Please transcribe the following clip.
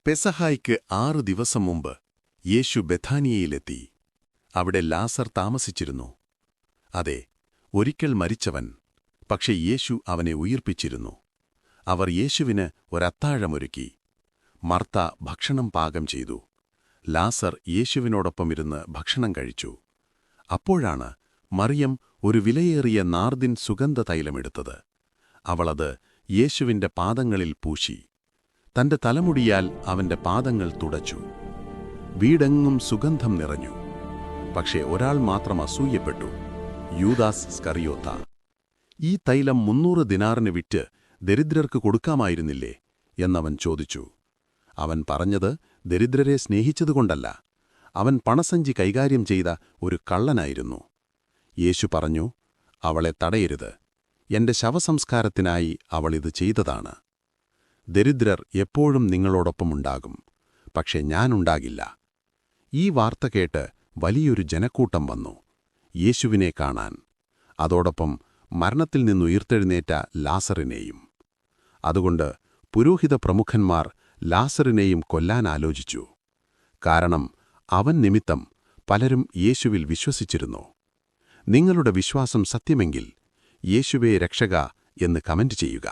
പെസഹായ്ക്ക് 6 ദിവസം മുമ്പ് യേശു ബെഥാനിയയിലെത്തി. അവിടെ ലാസർ താമസിച്ചിരുന്നു. അതെ, ഒരിക്കൽ മരിച്ചവൻ, പക്ഷേ യേശു അവനെ ഉയിർപ്പിച്ചിരുന്നു. അവർ യേശുവിന് ഒരത്താഴമൊരുക്കി. മർത്ത ഭക്ഷണം പാകം ചെയ്തു. ലാസർ യേശുവിനോടൊപ്പം ഇരുന്ന് ഭക്ഷണം കഴിച്ചു. അപ്പോഴാണ് മറിയം ഒരു വിലയേറിയ നാർദിൻ സുഗന്ധതൈലമെടുത്തത്. അവളത് യേശുവിന്റെ പാദങ്ങളിൽ പൂശി. തന്റെ തലമുടിയാൽ അവന്റെ പാദങ്ങൾ തുടച്ചു. വീടെങ്ങും സുഗന്ധം നിറഞ്ഞു. പക്ഷേ ഒരാൾ മാത്രം അസൂയപ്പെട്ടു: യൂദാസ് സ്കറിയോത്ത. ഈ തൈലം 300 ദിനാറിന് വിറ്റ് ദരിദ്രർക്ക് കൊടുക്കാമായിരുന്നില്ലേ എന്നവൻ ചോദിച്ചു. അവൻ പറഞ്ഞത് ദരിദ്രരെ സ്നേഹിച്ചതുകൊണ്ടല്ല, അവൻ പണസഞ്ചി കൈകാര്യം ചെയ്ത ഒരു കള്ളനായിരുന്നു. യേശു പറഞ്ഞു, അവളെ തടയരുത്. എന്റെ ശവസംസ്കാരത്തിനായി അവളിത് ചെയ്തതാണ്. ദരിദ്രർ എപ്പോഴും നിങ്ങളോടൊപ്പമുണ്ടാകും, പക്ഷെ ഞാനുണ്ടാകില്ല. ഈ വാർത്ത കേട്ട് വലിയൊരു ജനക്കൂട്ടം വന്നു യേശുവിനെ കാണാൻ, അതോടൊപ്പം മരണത്തിൽ നിന്നുയിർത്തെഴുന്നേറ്റ ലാസറിനെയും. അതുകൊണ്ട് പുരോഹിത പ്രമുഖന്മാർ ലാസറിനെയും കൊല്ലാൻ ആലോചിച്ചു. കാരണം അവൻ നിമിത്തം പലരും യേശുവിൽ വിശ്വസിച്ചിരുന്നു. നിങ്ങളുടെ വിശ്വാസം സത്യമെങ്കിൽ യേശുവേ രക്ഷക എന്ന് കമന്റ് ചെയ്യുക.